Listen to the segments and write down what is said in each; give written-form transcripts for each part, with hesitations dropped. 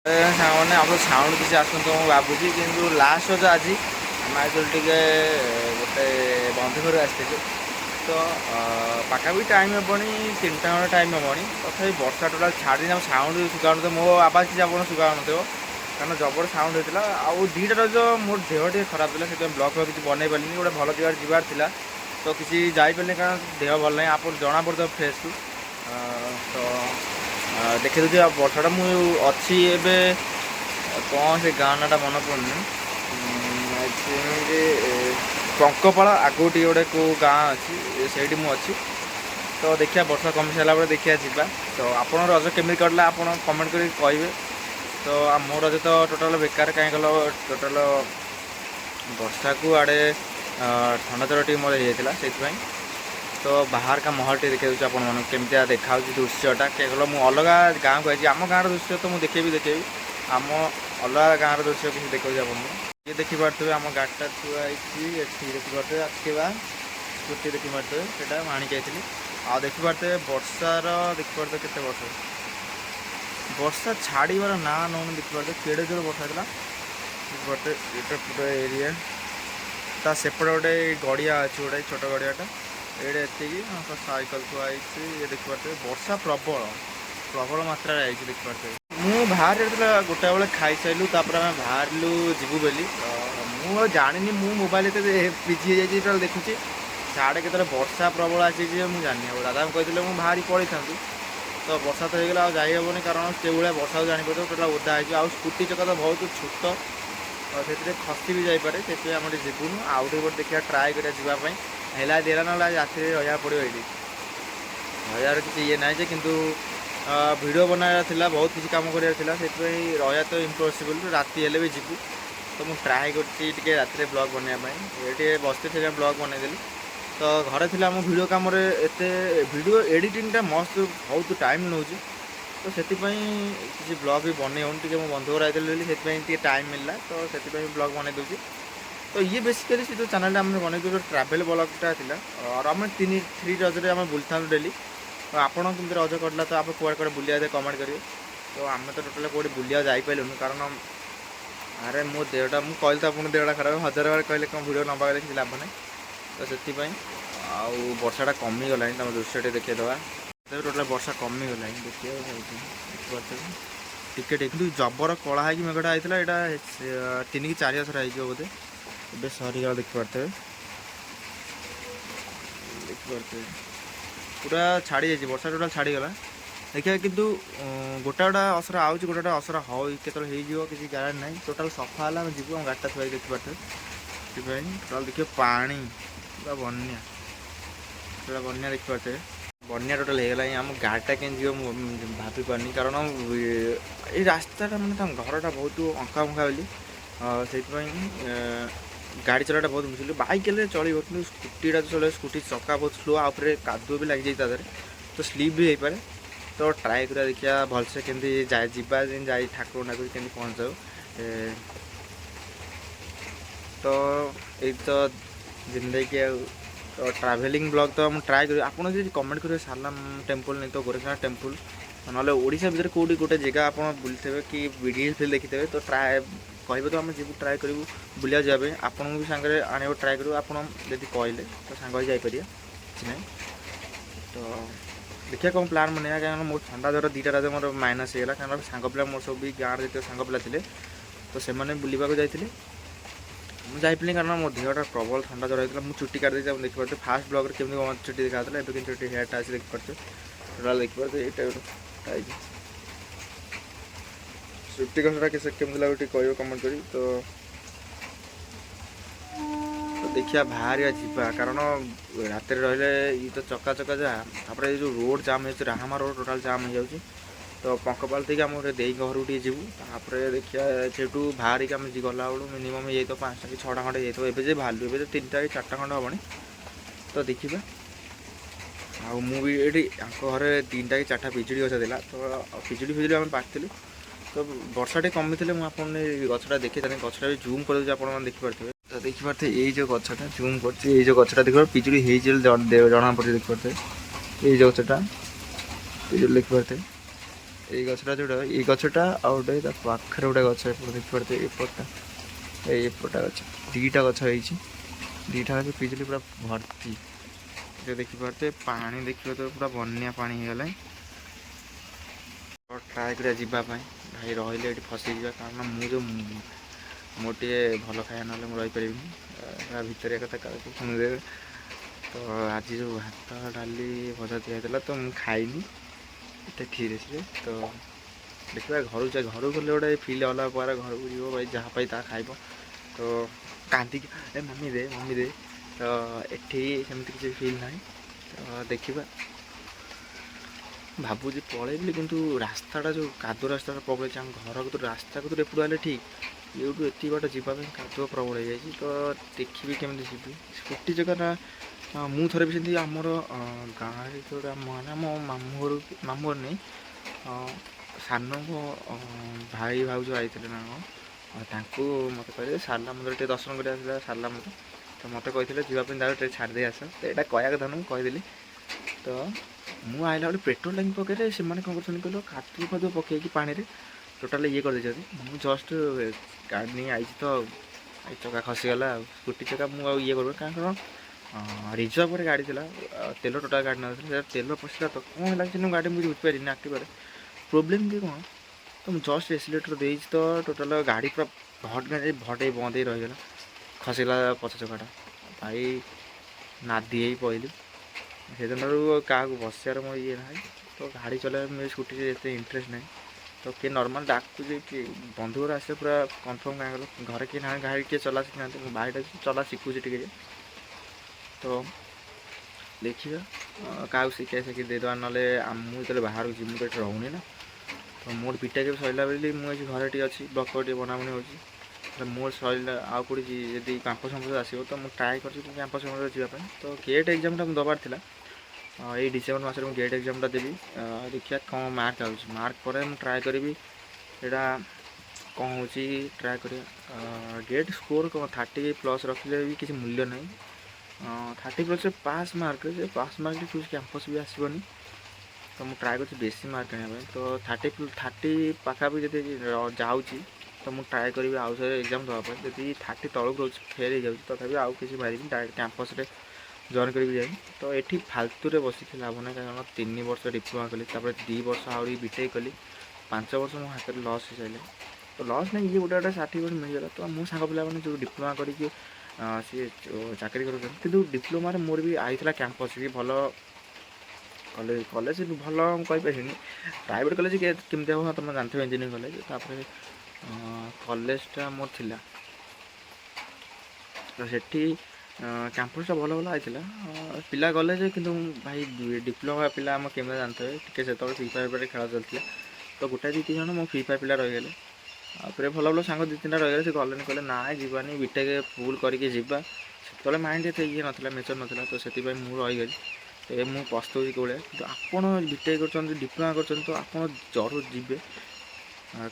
सामने आप साउंड किसी आस भावुँ कि लास्ट रज आज आम एक्चुअली टे गोटे बंधु घर आसलु तो पाखापी टाइम हेनी 3टा खंडे टाइम हेनी तथा वर्षा टोटाल छाड़ी साउंड शुगा मो आवाज किसी आप शुगा कारण जबर साउंड होता आउ 2टा रज मोर देह टे खराब था से ब्लग किसी बनई पारे गोटे भल जगह जबार था तो किसी जापारे कारण देह भल ना आप जना पड़ता फेस को तो देखी दूसरी वर्षाटा मुझे एबे कौन से गाँ नाटा मन पड़नी पंकपाड़ आगू टी गोटे कौ गाँ अच्छी से मुझे तो देखिए वर्षा कमी सारा देखिए जावा तो आप रज केमी कटला आप कमेंट कर कहे तो मो रज तो टोटाल बेकार कहीं कल टोटाल वर्षा को आड़े ठंडा जर टी मोर होता से तो बाहर का महल टे देखा दूसरे आपमि देखा दृश्यटा केवल मुझे अलग गाँव को आई आम गाँव दृश्य तो मुझे देखेबी आम अलग गाँव दृश्य किसी देखा आप ये देखिपे आम गाड़ीटा थुआई देखिपे आसवा स्कूटी देखिपे से आनिक आई आ देखिपे वर्षार देखिपे के वर्ष वर्षा छाड़बार ना नौ देखिपे केड़े जोर वर्षा देखिपे ये पूरा एरिया ता सेपटे गोटे गड़िया अच्छी गोटे छोट गड़ियाटा ये सैकल थुआई ये देखिपे वर्षा प्रबल प्रबल मात्रा देखिपे मु बाहर गोटे बेले खाई सारू तापर आम बाहर जीवु बोली मुझे जानी मु मोबाइल बिजी हो देखुची साढ़े के वर्षा प्रबल आसी मुझे जानी दादा कहते मुझे बाहरी पड़े था तो वर्षा तो होगा जाइबनी कारण से भाया वर्षा जापर टोटाल ओदा हो स्कूटी चका तो बहुत छोट से खसी भी जापे से आम जीवुन आउ देखिए ट्राए करवाई है देला ना राति रहा पड़ो ये रहार किसी ये ना कि वीडियो बनाया बहुत किसी कम कराला से रहा तो इम्पॉसिबल राति भी जीवु तो मुझे ट्राए कर राति ब्लॉग बनवाई ये बसते थे ब्लॉग बनईदेली तो घरे थी आम भिडियो कम एत भिडियो एडिटिंगटा मस्त बहुत टाइम नौ तो से किसी ब्लॉग भी बनई हो मो बंधु घर आई से टाइम मिलला तो से ब्लॉग बनई दूसरी तो ये बेसिकली से जो चैनल आम बन जो ट्राभेल ब्लॉगटा था और आम 3 रजरे आम बुली था डेली तो आपड़ कमी रज कटला तो आप कौड़े कौड़े बुलिया कमेंट करेंगे तो आम तो टोटाल कौटे बुलिया जापारूँ कारण अरे मो देहटा मुझे कहली तो आप देहटा खराब 1000 बार कहले कौन भिडियो नंबर किसी लाभ ना तो से वर्षाटा कमीगला तुम दृश्य देखीदे टोटाल वर्षा कमीगला देखिए टिके टे जबर कला है मेघटा होता यहाँ 3 कि 4 आसर हो बोधे ए सरीगला देखिपे पूरा छाड़ी जाइए वर्षा टोटाल छाड़ीगला देखिए किंतु गोटा गोटा असर आउट गोटा गोटा असर हो किसी गाड़ी ना टोटाल सफा है जीव गाड़ीटा थोड़ी देखिपे टोटाल देखिए पानी पूरा बन्या पूरा बन्या देखिपे बन्या टोटाल होगा आम गाड़ीटा के भाभी पारनी कारण ये रास्ताटा मैंने घरटा बहुत अंका अंका बोली से गाड़ी चलाटा बहुत मुश्किल बाइक चलो कि स्कूटीटा चलो स्कूटी चक्का बहुत स्लो आपरे कादुआ भी लग जाए तो स्लीप भी हो पारे तो ट्राए कर देखिए भलसे केमती जाए जीवा जाए ठाकुर ठाकुर केमती पहुँच जाऊ तो ये तो जिंदगी तो ट्राभेलिंग ब्लॉग तो मुझे ट्राए कर आपड़ जो कमेंट करेंगे सारनाम टेम्पल नहीं तो गोरखनाथ टेम्पल ना ओडिशा भर कौटी गोटे जगह आप बुलते कि वीडियो फिल्म देखिथे तो ट्राए कहे तो आम जीव ट्राए करूँ बुलिया जाए आपन भी सांगे आने ट्राए करूँ आप कहले तो सांग जापर कि ना तो देखिए कौन प्लान बना क्या मोर ठंडा ज्वर 2टा राज मोर माइनस होगा कारण सांग पिला मोर सब भी गाँव जो सांग पिला थे तो से बुलवाक जाते मुझे जाइपी कारण मो देहटा प्रबल ठंडा ज्वर होता मुझे चुट्टी काट देखिए देखिए फास्ट ब्लॉग केमी चुट्टी देखा एवं कि चुट्टी हेयरटा अच्छे देखिए टोटाल देखिए ये चुट्टी कषटा कैसे केमी लगे कह कमेंट करी तो देखिए बाहर जावा कारण रात रही तो चक्का चक्का जापर ये जो रोड जाम हो राहमा रोड टोटाल जाम हो जाऊँगी तो पंकपाल थी आम दे घर टे जीवु देखिए से बाहर आम गला बेलू मिनिमम ये तो 5टा कि 6टा खंडे जाइए एवं भालू ए 3टा कि 4टा खंडे हेनी तो देखिए आ मुझे घरे 3टा कि 4टा पिजुड़ी गछ था तो पिजुड़ी फिजुड़ी आम पार्थिलु तो वर्षाटे कमी थे मुझे गछटा देखिए गछटा भी जूम कर देखिपे तो देखिपे ये जो गछटा जूम कर गछटा देखिए पिजुड़ी जना पड़े देखिपे ये जो गछटा पिजुड़ी देखिपे ଏଇ ଗଛଟା ଯେଉଁଟା ଏଇ ଗଛଟା ଆଉ ଗୋଟେ ତା ପାଖରେ ଗୋଟେ ଗଛ ଏପଟେ ଦେଖିପାରୁଥିବେ ଏପଟଟା ଏପଟା ଗଛ ଦୁଇଟା ଗଛ ହେଇଛି। ଦୁଇଟା ଗଛ ପିଜୁଳି ପୁରା ଭର୍ତ୍ତି ଦେଖିପାରୁଥିବେ। ପାଣି ଦେଖିବ ତ ପୁରା ବନ୍ୟା ପାଣି ହେଇଗଲାଣି। ଟ୍ରାଏ କରିବା ଯିବା ପାଇଁ। ଭାଇ ରହିଲେ ଏଠି ଫସିଯିବା କାରଣ ମୁଁ ଯେଉଁ ମୋର ଟିକେ ଭଲ ଖାଇବା ନହେଲେ ମୁଁ ରହିପାରିବିନି। ତା ଭିତରେ କଥା କାହାକୁ ଶୁଣିଦେବେ। ତ ଆଜି ଯେଉଁ ଭାତ ଡାଲି ଭଜା ଦିଆ ହେଇଥିଲା ତ ମୁଁ ଖାଇନି ଏତେ ଥିରେସରେ। ତ ଦେଖିବା ଘରକୁ ଗଲେ ଗୋଟେ ଫିଲ୍ ଅଲଗା ପରେ ଘରକୁ ଯିବ ଭାଇ ଯାହା ପାଇଁ ତାହା ଖାଇବ। ତ କାନ୍ଦିକି ମମି ଦେ ତ ଏଠି ସେମିତି କିଛି ଫିଲ୍ ନାହିଁ। ତ ଦେଖିବା ଭାବୁଛି ପଳେଇବି ବୋଲି, କିନ୍ତୁ ରାସ୍ତାଟା ଯେଉଁ କାଦୁଅ ରାସ୍ତାଟା ପ୍ରବଳ ହେଇଛି। ଆମ ଘର କତୁରୁ ରାସ୍ତା କତୁରୁ ଏପଟୁ ହେଲେ ଠିକ୍, ଏଇଠୁ ଏତିକି ବାଟ ଯିବା ପାଇଁ କାଦୁଅ ପ୍ରବଳ ହେଇଯାଇଛି। ତ ଦେଖିବି କେମିତି ଯିବି। ସ୍କୁଟି ଜାଗାଟା ମୁଁ ଥରେ ବି ସେମିତି ଆମର ଗାଁରେ ଗୋଟେ ଆମ ମାମୁଁ ଘର ନେଇ ସାନଙ୍କ ଭାଇ ଭାଉଜ ଆଇଥିଲେ ନା କ'ଣ, ତାଙ୍କୁ ମୋତେ କହିଲେ ସାରଲା ମନ୍ଦିର ଟିକେ ଦର୍ଶନ କରି ଆସିଲା। ସାରଲା ମନ୍ଦିର ତ ମୋତେ କହିଥିଲେ ଯିବା ପାଇଁ ତାକୁ ଟିକେ ଛାଡ଼ିଦେଇ ଆସ। ତ ଏଇଟା କହିବା କଥା ମୁଁ କହିଦେଲି। ତ ମୁଁ ଆଇଲା ବେଳେ ପେଟ୍ରୋଲ ଟାଙ୍କି ପକେଇଲେ ସେମାନେ କ'ଣ କରୁଛନ୍ତି କହିଲ, କାଦୁଅ ପକେଇକି ପାଣିରେ ଟୋଟାଲ୍ ଇଏ କରିଦେଇଛନ୍ତି। ମୁଁ ଜଷ୍ଟ ଗାଡ଼ି ନେଇ ଆଇଛି ତ ଚକା ଖସିଗଲା ଆଉ। ସ୍କୁଟି ଚକା ମୁଁ ଆଉ ଇଏ କରିବି କାରଣ ରିଜର୍ଭରେ ଗାଡ଼ି ଥିଲା, ତେଲ ଟୋଟାଲ୍ ଗାଡ଼ି ନଥିଲା। ସେଟା ତେଲ ପଶିଲା ତ କ'ଣ ହେଲା କି ଗାଡ଼ି ମୁଁ ବୁଝିପାରିନି ଆକ୍ଟିଭାରେ ପ୍ରୋବ୍ଲେମ୍ କି କ'ଣ। ତ ମୁଁ ଜଷ୍ଟ ଏକ୍ସିଲେଟର୍ ଦେଇଛି ତ ଟୋଟାଲ୍ ଗାଡ଼ି ପୁରା ଭଟେଇ ବନ୍ଦ ହେଇ ରହିଗଲା। ଖସିଲା ପଛ ଚକାଟା। ଭାଇ ନାଦି ହେଇ ପଇଲି। ସେଦିନରୁ କାହାକୁ ବସିବାର ମୋର ଇଏ ନାହିଁ। ତ ଗାଡ଼ି ଚଲାଇବା ମୋ ସ୍କୁଟିରେ ଏତେ ଇଣ୍ଟରେଷ୍ଟ ନାହିଁ। ତ କିଏ ନର୍ମାଲ୍ ଡାକୁଛି କି ବନ୍ଧୁଘର ଆସିଲେ ପୁରା କନଫର୍ମ କାହିଁ ଗଲ ଘରେ କିଏ ନାହିଁ, ଗାଡ଼ି କିଏ ଚଲା ଶିଖିନାହାନ୍ତି। ମୋ ଭାଇଟା ଚଲା ଶିଖୁଛି ଟିକେ। ତ ଦେଖିବା କାହାକୁ ଶିଖି ଦେଇଦେବା। ନହେଲେ ମୁଁ ଯେତେବେଳେ ବାହାରକୁ ଯିବି ମୁଁ ତ ଏଠି ରହୁନି ନା। ତ ମୋର ବିଟେକ୍ ସରିଲା ବୋଲି ମୁଁ ଏଠି ଘରେ ଟିକେ ଅଛି, ବ୍ଲକ୍ ଟିକେ ବନାବନି ହେଉଛି। ତ ମୋର ସରିଲା ଆଉ କେଉଁଠି ଯଦି କ୍ୟାମ୍ପସ୍ ଆସିବ ତ ମୁଁ ଟ୍ରାଏ କରିଛି କ୍ୟାମ୍ପସ୍ ଯିବା ପାଇଁ। ତ ଗେଟ୍ ଏକ୍ଜାମ୍ଟା ମୁଁ ଦେବାର ଥିଲା। ଏଇ ଡିସେମ୍ବର ମାସରେ ମୁଁ ଗେଟ୍ ଏକ୍ଜାମ୍ଟା ଦେବି। ଦେଖିବା କ'ଣ ମାର୍କ ଆଉଛି। ମାର୍କ ପରେ ମୁଁ ଟ୍ରାଏ କରିବି ଏଇଟା କ'ଣ ହେଉଛି ଟ୍ରାଏ କରିବା। ଗେଟ୍ ସ୍କୋର୍ କ'ଣ 30+ ରଖିଲେ ବି କିଛି ମୂଲ୍ୟ ନାହିଁ। 30+ ପାସ୍ ମାର୍କ, ଯେ ପାସ୍ ମାର୍କରେ କିଛି କ୍ୟାମ୍ପସ୍ ବି ଆସିବନି। ତ ମୁଁ ଟ୍ରାଏ କରୁଛି ବେଶୀ ମାର୍କ ଆଣିବା ପାଇଁ। ତ 30 ପାଖାପାଖି ଯଦି ଯାଉଛି ତ ମୁଁ ଟ୍ରାଏ କରିବି ଆଉ ଥରେ ଏକ୍ଜାମ୍ ଦେବା ପାଇଁ। ଯଦି 30 ତଳକୁ ରହୁଛି ଫେଲ୍ ହେଇଯାଉଛି ତଥାପି ଆଉ କିଛି ମାରିବି ଡାଇରେକ୍ଟ କ୍ୟାମ୍ପସ୍ରେ ଜଏନ୍ କରିବି ଯାଇ। ତ ଏଠି ଫାଲତୁରେ ବସିକି ଲାଭ ନାହିଁ, କାରଣ 3 ବର୍ଷ ଡିପ୍ଲୋମା କଲି, ତାପରେ 2 ବର୍ଷ ଆହୁରି ବିଟେକ୍ କଲି, 5 ବର୍ଷ ମୋ ହାତରେ ଲସ୍ ହେଇସାରିଲେ। ତ ଲସ୍ ନାହିଁ, ଇଏ ଗୋଟେ ସାର୍ଟିଫିକେଟ୍ ମିଳିଗଲା। ତ ମୋ ସାଙ୍ଗ ପିଲାମାନେ ଯେଉଁ ଡିପ୍ଲୋମା କରିକି ସିଏ ଚାକିରି କରୁଛନ୍ତି, କିନ୍ତୁ ଡିପ୍ଲୋମାରେ ମୋର ବି ଆଇଥିଲା କ୍ୟାମ୍ପସ୍ ବି ଭଲ କଲେଜ ଭଲ ମୁଁ କହିପାରିବିନି। ପ୍ରାଇଭେଟ୍ କଲେଜ କେମିତି ହେବ ତୁମେ ଜାଣିଥିବ, ଇଞ୍ଜିନିୟରିଂ କଲେଜ। ତାପରେ କଲେଜଟା ମୋର ଥିଲା ତ ସେଠି କ୍ୟାମ୍ପସ୍ଟା ଭଲ ଆଇଥିଲା। ପିଲା ଗଲେ ଯେ, କିନ୍ତୁ ଭାଇ ଡିପ୍ଲୋମା ପିଲା ଆମ କେମିତି ଜାଣିଥିବେ ଟିକେ ସେତେବେଳେ ଫ୍ରି ଫାୟାର୍ ଖେଳ ଚାଲିଥିଲା। ତ ଗୋଟାଏ 2-3 ଜଣ ମୋ ଫ୍ରି ଫାୟାର୍ ପିଲା ରହିଗଲେ। ତାପରେ ଭଲ ସାଙ୍ଗ 2-3ଟା ରହିଗଲେ। ସେ ଗଲେନି, କହିଲେ ନାଇଁ ଯିବାନି, ବିଟେକ୍ ଫୁଲ୍ କରିକି ଯିବା। ସେତେବେଳେ ମାଇଣ୍ଡ ଏତେ ଇଏ ନଥିଲା, ମେଚର୍ ନଥିଲା। ତ ସେଥିପାଇଁ ମୁଁ ରହିଗଲି। ଏବେ ମୁଁ ପସ୍ତଉଛି କେଉଁଭଳିଆ। କିନ୍ତୁ ଆପଣ ବିଟେକ୍ କରୁଛନ୍ତି, ଡିପ୍ଲୋମା କରୁଛନ୍ତି, ତ ଆପଣ ଜରୁର ଯିବେ।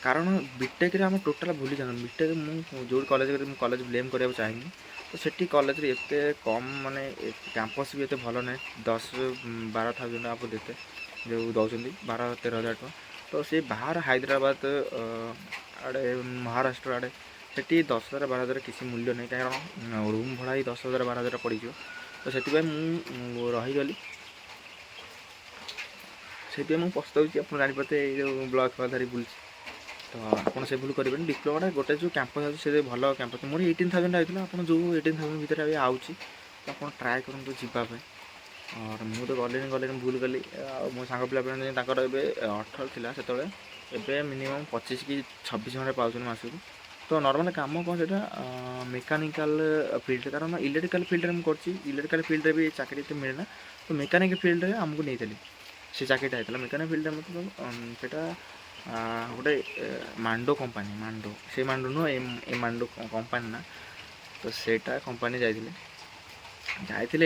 କାରଣ ବିଟେକ୍ରେ ଆମେ ଟୋଟାଲ୍ ଭୁଲି ଯାଆନ୍ତୁ। ବିଟେକ୍ ମୁଁ ଯେଉଁ କଲେଜ ମୁଁ କଲେଜ ବ୍ଲେମ୍ କରିବାକୁ ଚାହିଁନି। ତ ସେଠି କଲେଜରେ ଏତେ କମ୍ ମାନେ କ୍ୟାମ୍ପସ୍ ବି ଏତେ ଭଲ ନାହିଁ। 10-12,000 ଟଙ୍କା ଦେତେ ଯେଉଁ ଦେଉଛନ୍ତି, 12-13,000 ଟଙ୍କା। ତ ସେ ବାହାର ହାଇଦ୍ରାବାଦ ଆଡ଼େ ମହାରାଷ୍ଟ୍ର ଆଡ଼େ ସେଠି 10,000-12,000 କିଛି ମୂଲ୍ୟ ନାହିଁ। କାରଣ ରୁମ୍ ଭଡ଼ା ହିଁ 10,000-12,000 ପଡ଼ିଯିବ। ତ ସେଥିପାଇଁ ମୁଁ ରହିଗଲି। ସେଥିପାଇଁ ମୁଁ ପସ୍ତାଉଛି। ଆପଣ ଜାଣିପାରୁଥିବେ ଏଇ ଯେଉଁ ବ୍ଲକ୍ ଧରି ବୁଲୁଛି। ତ ଆପଣ ସେ ଭୁଲ କରିବେନି। ଡିପ୍ଲୋମାଟା ଗୋଟେ ଯେଉଁ କ୍ୟାମ୍ପସ୍ ଅଛି ସେ ଭଲ କ୍ୟାମ୍ପସ୍। ମୋର 18,000 ଆଇଥିଲା। ଆପଣ ଯେଉଁ 18,000 ଭିତରେ ବି ଆଉଛି ତ ଆପଣ ଟ୍ରାଏ କରନ୍ତୁ ଯିବା ପାଇଁ। ମୁଁ ତ ଗଲିନି ଭୁଲ କଲି। ଆଉ ମୋ ସାଙ୍ଗ ପିଲା ତାଙ୍କର ଏବେ 18 ଥିଲା ସେତେବେଳେ, ଏବେ ମିନିମମ୍ 25-26 ଖଣ୍ଡେ ପାଉଛନ୍ତି ମାସକୁ। ତ ନର୍ମାଲ୍ କାମ କ'ଣ ସେଇଟା ମେକାନିକାଲ୍ ଫିଲ୍ଡ, କାରଣ ଇଲେକ୍ଟ୍ରିକାଲ୍ ଫିଲ୍ଡରେ ମୁଁ କରିଛି। ଇଲେକ୍ଟ୍ରିକାଲ୍ ଫିଲ୍ଡରେ ବି ଚାକିରି ଏତେ ମିଳେନା। ତ ମେକାନିକ୍ ଫିଲ୍ଡରେ ଆମକୁ ନେଇଥିଲି, ସେ ଚାକିରିଟା ହେଇଥିଲା। ମେକାନିକ୍ ଫିଲ୍ଡରେ ମତଲବ ସେଇଟା ଗୋଟେ ମାଣ୍ଡୋ କମ୍ପାନୀ, ସେ ମାଣ୍ଡୋ ନୁହଁ, ଏ ମାଣ୍ଡୋ କମ୍ପାନୀ ନା। ତ ସେଇଟା କମ୍ପାନୀ ଯାଇଥିଲେ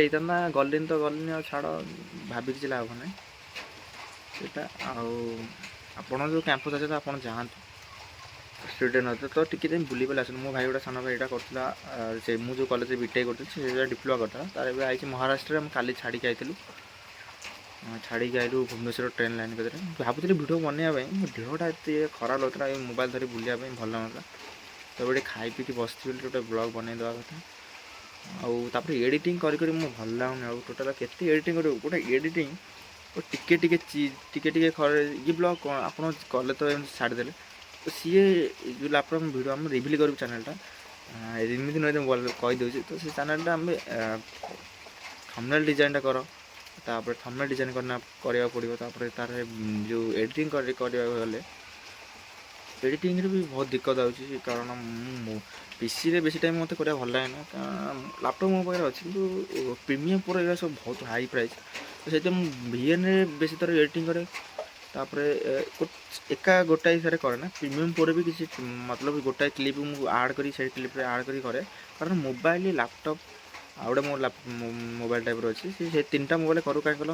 ହେଇଥାନ୍ତା, ଗଲିନି ଆଉ ଛାଡ଼, ଭାବି କିଛି ଲାଭ ନାହିଁ ସେଇଟା। ଆଉ ଆପଣ ଯେଉଁ କ୍ୟାମ୍ପସ୍ ଅଛି ତ ଆପଣ ଯାଆନ୍ତୁ, ଷ୍ଟୁଡେଣ୍ଟ ଅଛି ତ ଟିକେ ଯାଇ ବୁଲି ଆସନ୍ତୁ। ମୋ ଭାଇ ଗୋଟେ ସାନ ଭାଇ ଏଇଟା କରୁଥିଲା, ସେ ମୁଁ ଯେଉଁ କଲେଜରେ ବିଟେକ୍ କରୁଥିଲି ସେ ଡିପ୍ଲୋମା କରିଥିଲା, ତାର ଏବେ ଆଇଛି ମହାରାଷ୍ଟ୍ରରେ। ଆମେ କାଲି ଛାଡ଼ିକି ଆଇଥିଲୁ। ଛାଡ଼ିକି ଆଇଲୁ ଭୁବନେଶ୍ୱର ଟ୍ରେନ୍ ଲାଇନ୍ କତିରେ। ଭାବୁଥିଲି ଭିଡ଼ିଓ ବନେଇବା ପାଇଁ, ମୋ ଦେହଟା ଏତେ ଖରାପ ଲାଗୁଥିଲା ଏ ମୋବାଇଲ୍ ଧରି ବୁଲିବା ପାଇଁ ଭଲ ଲାଗୁନଥିଲା। ତ ଗୋଟେ ଖାଇ ପିଇକି ବସିଥିଲି ବୋଲି ଗୋଟେ ବ୍ଲଗ୍ ବନେଇ ଦେବା କଥା। ଆଉ ତାପରେ ଏଡ଼ିଟିଂ କରି କରି ମୁଁ ଭଲ ଲାଗୁନି ଆଉ ଟୋଟାଲ୍ କେତେ ଏଡ଼ିଟିଂ କରିବ ଗୋଟେ ଏଡ଼ିଟିଂ ଟିକେ ଟିକେ ଟିକେ ଖରେ ଇଏ ବ୍ଲଗ୍ କ'ଣ ଆପଣ କଲେ ତ ଏମିତି ଛାଡ଼ିଦେଲେ। ତ ସିଏ ଯେଉଁ ଲାପଟପ୍ ଭିଡ଼ିଓ ଆମେ ରିଭିଲ୍ କରିବୁ ଚ୍ୟାନେଲ୍ଟା ଏମିତି ନୁହେଁ ମୁଁ କହିଦେଉଛି। ତ ସେ ଚ୍ୟାନେଲ୍ଟା ଆମେ ଥମ୍ବନେଲ୍ ଡିଜାଇନ୍ଟା କର, ତାପରେ ଥମ୍ବନେଲ୍ ଡିଜାଇନ୍ କରିବାକୁ ପଡ଼ିବ। ତାପରେ ତାର ଯେଉଁ ଏଡ଼ିଟିଂ କରିବାକୁ ଗଲେ ଏଡ଼ିଟିଂରେ ବି ବହୁତ ଦିକ୍କତ ଆଉଛି, କାରଣ ମୁଁ ପିସିରେ ବେଶୀ ଟାଇମ୍ ମୋତେ କରିବା ଭଲ ଲାଗେନା, କାରଣ ଲାପଟପ୍ ମୋ ପାଖରେ ଅଛି କିନ୍ତୁ ପ୍ରିମିୟମ୍ ପ୍ରୋ ଏଗୁଡ଼ା ସବୁ ବହୁତ ହାଇ ପ୍ରାଇସ୍। ତ ସେଥିପାଇଁ ମୁଁ ଭିଏନ୍ରେ ବେଶୀ ଥର ଏଡ଼ିଟିଂ କରେ। ତାପରେ ଏକା ଗୋଟାଏ ହିସାବରେ କରେ ନା, ପ୍ରିମିୟମ୍ ପରେ ବି କିଛି ମତଲବ ଗୋଟାଏ କ୍ଲିପ୍ ମୁଁ ଆଡ଼୍ କରି ସେଇ କ୍ଲିପ୍ରେ ଆଡ଼୍ କରି କରେ। କାରଣ ମୋବାଇଲ୍ ଲାପଟପ୍ ଆଉ ଗୋଟେ ମୋ ମୋବାଇଲ୍ ଟାଇପ୍ର ଅଛି, ସେ ତିନିଟା ମୋବାଇଲ୍ କରୁ କାହିଁ କହିଲ,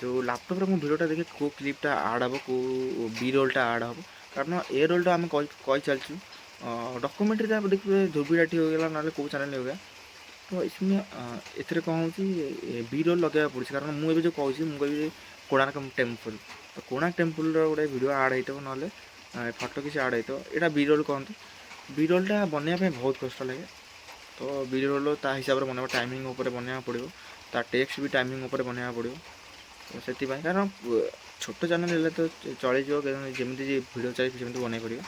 ଯେଉଁ ଲାପଟପ୍ରେ ମୁଁ ଭିଡ଼ିଓଟା ଦେଖି କେଉଁ କ୍ଲିପ୍ଟା ଆଡ଼୍ ହେବ, କେଉଁ ବି ରୋଲ୍ଟା ଆଡ଼୍ ହେବ। କାରଣ ଏ ରୋଲ୍ଟା ଆମେ କହି ଚାଲିଛୁ ଡକ୍ୟୁମେଣ୍ଟାରୀ आप देखिए धोबिराटी होगा ना କେଉଁ ଚ୍ୟାନେଲ୍ होगा। ତ ଏଥିରେ କ'ଣ ହେଉଛି ବି ରୋଲ୍ ଲଗାଇବାକୁ ପଡ଼ୁଛି। କାରଣ ମୁଁ ଏବେ ଯେଉଁ କହୁଛି ମୁଁ କହିବି କୋଣାର୍କ ଟେମ୍ପଲ୍, ତ କୋଣାର୍କ ଟେମ୍ପଲ୍ର ଗୋଟେ ଭିଡ଼ିଓ ଆଡ଼୍ ହେଇଥିବ, ନହେଲେ ଫଟୋ କିଛି ଆଡ଼୍ ହେଇଥିବ, ଏଇଟା ବି ରୋଲ୍ କହନ୍ତି। ବି ରୋଲ୍ଟା ବନେଇବା ପାଇଁ ବହୁତ କଷ୍ଟ ଲାଗେ। ତ ବି ରୋଲ୍ ତା ହିସାବରେ ବନେଇବା ଟାଇମିଂ ଉପରେ ବନେଇବାକୁ ପଡ଼ିବ, ତା ଟେକ୍ସଟ ବି ଟାଇମିଂ ଉପରେ ବନେଇବାକୁ ପଡ଼ିବ। ତ ସେଥିପାଇଁ କାରଣ ଛୋଟ ଚ୍ୟାନେଲ୍ ହେଲେ ତ ଚଳିଯିବ, ଯେମିତି ଭିଡ଼ିଓ ଚାଲିଛି ସେମିତି ବନେଇ ପାରିବ।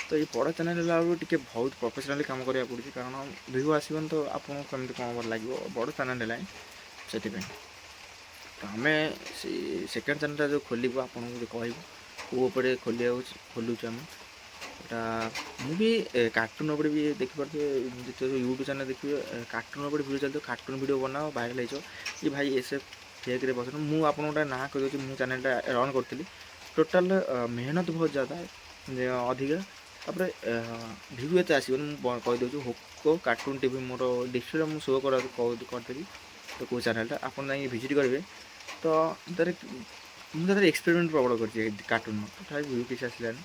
ତ ଏଇ ବଡ଼ ଚ୍ୟାନେଲ୍ ହେଲା ବେଳକୁ ଟିକେ ବହୁତ ପ୍ରଫେସନାଲି କାମ କରିବାକୁ ପଡ଼ୁଛି, କାରଣ ଭିଉ ଆସିବନି ତ ଆପଣଙ୍କୁ କେମିତି କ'ଣ ଭଲ ଲାଗିବ। ବଡ଼ ଚ୍ୟାନେଲ୍ ହେଲାଣି ସେଥିପାଇଁ। ତ ଆମେ ସେଇ ସେକେଣ୍ଡ ଚ୍ୟାନେଲ୍ଟା ଯେଉଁ ଖୋଲିବୁ ଆପଣଙ୍କୁ କହିବୁ କେଉଁ ଉପରେ ଖୋଲୁଛୁ ଆମେ। ଏଇଟା ମୁଁ ବି କାର୍ଟୁନ୍ ଉପରେ ବି ଦେଖିପାରୁଥିବେ, ଯେତେବେଳେ ୟୁଟ୍ୟୁବ୍ ଚ୍ୟାନେଲ୍ ଦେଖିବେ କାର୍ଟୁନ୍ ଉପରେ ଭିଡ଼ିଓ ଚାଲିଥିବ, କାର୍ଟୁନ୍ ଭିଡ଼ିଓ ବନାଅ ଭାଇରାଲ୍ ହେଇଯିବ କି ଭାଇ ଏସେ ଫେକ୍ରେ ବସନ। ମୁଁ ଆପଣଙ୍କୁ ଗୋଟେ ନାଁ କହିଦେଉଛି, ମୁଁ ଚ୍ୟାନେଲ୍ଟା ରନ୍ କରିଥିଲି, ଟୋଟାଲ୍ ମେହନତ ବହୁତ ज़୍ୟାଦା ଅଧିକା। ତାପରେ ଭିଉ ଏତେ ଆସିବନି, ମୁଁ କହିଦେଉଛି ହୋକୋ କାର୍ଟୁନ୍ ଟିଭି ମୋର ଡିସ୍ପ୍ଲେ ମୁଁ ଶୋ କରିଦେବି। ତ କେଉଁ ଚ୍ୟାନେଲ୍ଟା ଆପଣ ଯାଇକି ଭିଜିଟ୍ କରିବେ। ତ ମୁଁ ତାଦେହରେ ଏକ୍ସପେରିମେଣ୍ଟ ପ୍ରବଳ କରିଛି କାର୍ଟୁନ୍, ତଥାପି ଭିଉ କିଛି ଆସିଲାନି।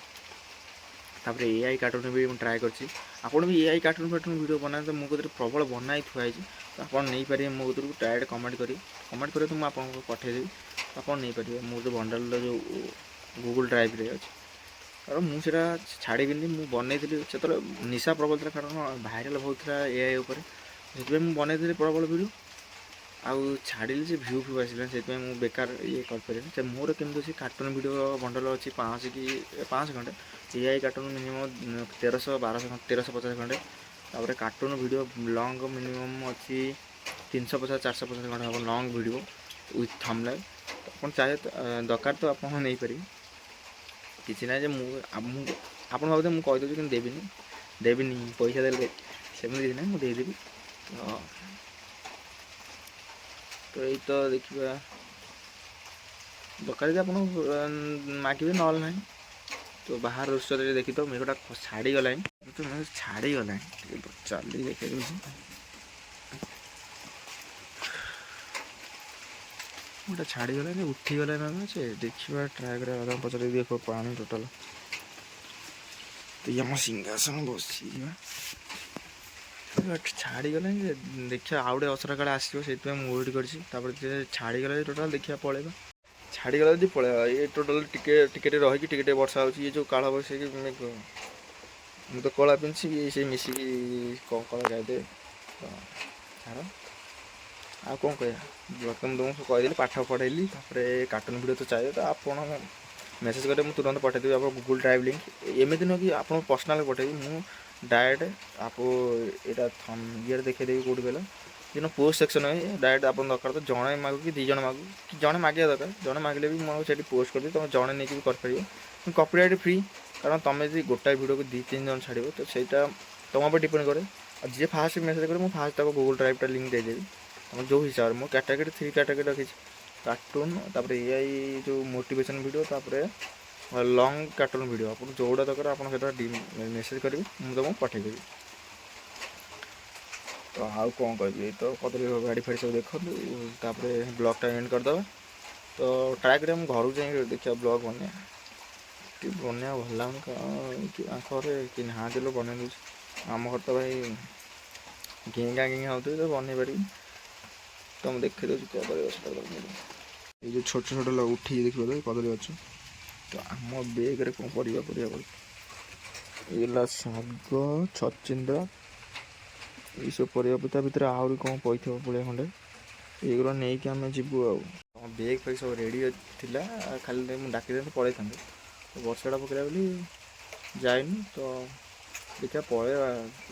ତାପରେ AI କାର୍ଟୁନ୍ ବି ମୁଁ ଟ୍ରାଏ କରିଛି। ଆପଣ ବି AI କାର୍ଟୁନ୍ ଭିଡ଼ିଓ ବନାନ୍ତି, ମୋ କତିରେ ପ୍ରବଳ ବନାଇ ଥୁଆ ହେଇଛି। ତ ଆପଣ ନେଇପାରିବେ ମୋ କତିରୁ ଡାଇରେକ୍ଟ କମେଣ୍ଟ କରିବେ ତ ମୁଁ ଆପଣଙ୍କୁ ପଠାଇଦେବି। ଆପଣ ନେଇପାରିବେ ମୋ ଯେଉଁ ବଣ୍ଡଲର ଯେଉଁ ଗୁଗୁଲ୍ ଡ୍ରାଇଭ୍ରେ ଅଛି। କାରଣ ମୁଁ ସେଇଟା ଛାଡ଼ିବିନି, ମୁଁ ବନେଇଥିଲି ସେତେବେଳେ ନିଶା ପ୍ରବଳ ଥିଲା, କାରଣ ଭାଇରାଲ୍ ହେଉଥିଲା AI ଉପରେ। ସେଥିପାଇଁ ମୁଁ ବନେଇଥିଲି ପ୍ରବଳ ଭିଡ଼ିଓ, ଆଉ ଛାଡ଼ିଲି ଯେ ଭିଉ ଆସିଲାନି। ସେଥିପାଇଁ ମୁଁ ବେକାର ଇଏ କରିପାରିଲିନି। ସେ ମୋର କେମିତି ଅଛି କାର୍ଟୁନ୍ ଭିଡ଼ିଓ ବଣ୍ଡଲ ଅଛି 500 ଖଣ୍ଡେ, AI କାର୍ଟୁନ୍ ମିନିମମ୍ 1350 ଖଣ୍ଡେ। ତାପରେ କାର୍ଟୁନ୍ ଭିଡ଼ିଓ ଲଙ୍ଗ୍ ମିନିମମ୍ ଅଛି 350 450 ଖଣ୍ଡେ ହେବ ଲଙ୍ଗ୍ ଭିଡ଼ିଓ ୱିଥ୍ ଥମ୍ବନେଲ୍। ଆପଣ ଚାହିଁଲେ ଦରକାର ତ ଆପଣ ନେଇପାରିବେ, କିଛି ନାହିଁ ଯେ ମୁଁ ଆପଣ ଭାବୁଥିବେ ମୁଁ କହିଦେଉଛି କିନ୍ତୁ ଦେବିନି ପଇସା ଦେଲେ, ସେମିତି କିଛି ନାହିଁ, ମୁଁ ଦେଇଦେବି। ତ ଏଇ ତ ଦେଖିବା ଦରକାର ଯଦି ଆପଣ ମାଗିବେ, ନହେଲେ ନାହିଁ। ତ ବାହାର ଦୃଶ୍ୟରେ ଦେଖିଥିବ ମେଘଟା ଛାଡ଼ିଗଲାଣି, ଟିକେ ଚାଲିକି ଦେଖେଇ ଦେଉଛି। ଗୋଟେ ଛାଡ଼ିଗଲାଣି, ଉଠିଗଲାଣି ନା ସେ ଦେଖିବା ଟ୍ରାଏ କରିବା। ପଚାରି ଦେଖ ପାଣି ଟୋଟାଲ୍ ତ ଆମ ସିଂହାସନ ବସିଯିବା। ଛାଡ଼ିଗଲାଣି ଯେ ଦେଖିବା ଆଉ ଗୋଟେ ଅସରା କାଳେ ଆସିବ, ସେଇଥିପାଇଁ ମୁଁ ୱେଟ୍ କରିଛି। ତାପରେ ଛାଡ଼ିଗଲା ଟୋଟାଲ୍ ଦେଖିବା ପଳେଇବା। ଛାଡ଼ିଗଲା ଯଦି ପଳେଇବା। ଇଏ ଟୋଟାଲ୍ ଟିକେ ରହିକି ଟିକେ ବର୍ଷା ହେଉଛି। ଇଏ ଯେଉଁ କାଳବୈଶାଖୀ ମୁଁ ତ କଳା ପିନ୍ଧିଛି, ସେ ମିଶିକି କଳା ଗାଇଦେବେ। ଛାଡ଼ ଆଉ କ'ଣ କହିବା। ମୁଁ ତୁମକୁ କହିଦେଲି, ପାଠ ପଢ଼େଇଲି। ତାପରେ କାର୍ଟୁନ୍ ଭିଡ଼ିଓ ତ ଚାହିଁବେ ତ ଆପଣ ମେସେଜ୍ କରିବେ, ମୁଁ ତୁରନ୍ତ ପଠାଇଦେବି ଆପଣ ଗୁଗୁଲ୍ ଡ୍ରାଇଭ୍ ଲିଙ୍କ୍। ଏମିତି ନୁହେଁ କି ଆପଣଙ୍କୁ ପର୍ସନାଲ୍ ପଠାଇବି, ମୁଁ ଡାଇରେକ୍ଟ ଏଇଟା ଇଏରେ ଦେଖେଇଦେବି କେଉଁଠି କହିଲ, ଯେନ ପୋଷ୍ଟ ସେକ୍ସନ୍ ଡାଇରେକ୍ଟ ଆପଣ ଦରକାର ତ ଜଣେ ମାଗୁ କି 2 ଜଣ ମାଗୁ କି ଜଣେ ମାଗିବା ଦରକାର, ଜଣେ ମାଗିଲେ ବି ମୁଁ ସେଇଠି ପୋଷ୍ଟ କରିଦେବି। ତୁମେ ଜଣେ ନେଇକି ବି କରିପାରିବ, କପିରାଇଟ୍ ଫ୍ରି। କାରଣ ତୁମେ ଯଦି ଗୋଟାଏ ଭିଡ଼ିଓକୁ 2-3 ଜଣ ଛାଡ଼ିବ ତ ସେଇଟା ତୁମ ଉପରେ ଡିପେଣ୍ଡ କରେ। ଆଉ ଯିଏ ଫାଷ୍ଟ ମେସେଜ୍ କରିବ, ମୁଁ ଫାଷ୍ଟ ତାକୁ ଗୁଗୁଲ୍ ଡ୍ରାଇଭ୍ଟା ଲିଙ୍କ୍ ଦେଇଦେବି। ତୁମ ଯେଉଁ ହିସାବରେ ମୁଁ କ୍ୟାଟାଗୋରୀ 3 କ୍ୟାଟାଗୋରୀ ରଖିଛି, କାର୍ଟୁନ୍, ତାପରେ AI ଯେଉଁ ମୋଟିଭେସନ୍ ଭିଡ଼ିଓ, ତାପରେ ଲଙ୍ଗ୍ କାର୍ଟୁନ୍ ଭିଡ଼ିଓ। ଆପଣ ଯେଉଁଟା ଦରକାର ଆପଣ ସେଇଟା ମେସେଜ୍ କରିବେ, ମୁଁ ତୁମକୁ ପଠାଇଦେବି। ତ ଆଉ କ'ଣ କହିବି, ତ କଦଳୀ ଗାଡ଼ି ଫାଡ଼ି ସବୁ ଦେଖନ୍ତୁ। ତାପରେ ବ୍ଲଗ୍ଟା ଏଣ୍ଡ କରିଦେବା। ତ ଟ୍ରାଏ କରିବା ମୁଁ ଘରକୁ ଯାଇକି ଦେଖିବା ବ୍ଲଗ୍ ବନେଇବା। ଟିକେ ବନେଇବା ଭଲ ଲାଗୁନି, କାରଣ ଆଙ୍କ ଘରେ କି ନାହାନ୍ତି ଲୋ ବନେଇ ଦେଉଛି। ଆମ ଘରେ ତ ଭାଇ ଗେଙ୍ଗା ହେଉଥିବେ ତ ବନେଇ ପାରିବି। ତ ମୁଁ ଦେଖେଇ ଦେଉଛି କଦଳୀ ଗଛଟା। ये जो छोट छोट उठी देखिए तो कदली गछ तो आम बेग्रे कौन परिया परिया ये शाग छचिंदा ये सब परिया पता भितर आहरी कौन पैथ पड़े खंडे एगुरा नहीं कि आम जीवु आ बेग फेग सब रेडी थिला खाली मुझे डाक पड़े था तो वर्षाटा पकड़ा बोली जाइनी तो देखा पड़े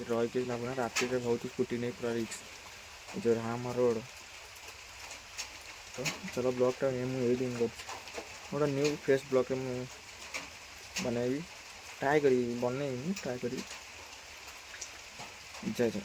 रही लाभ ना राति बहुत स्कूटी नहीं पूरा रिक्स जो राम रोड तो चलो ब्लॉगटा मुझे गोटे न्यू फ्रेश ब्लॉग में बनैबी ट्राए करी बनैबी ट्राए करी जय जय।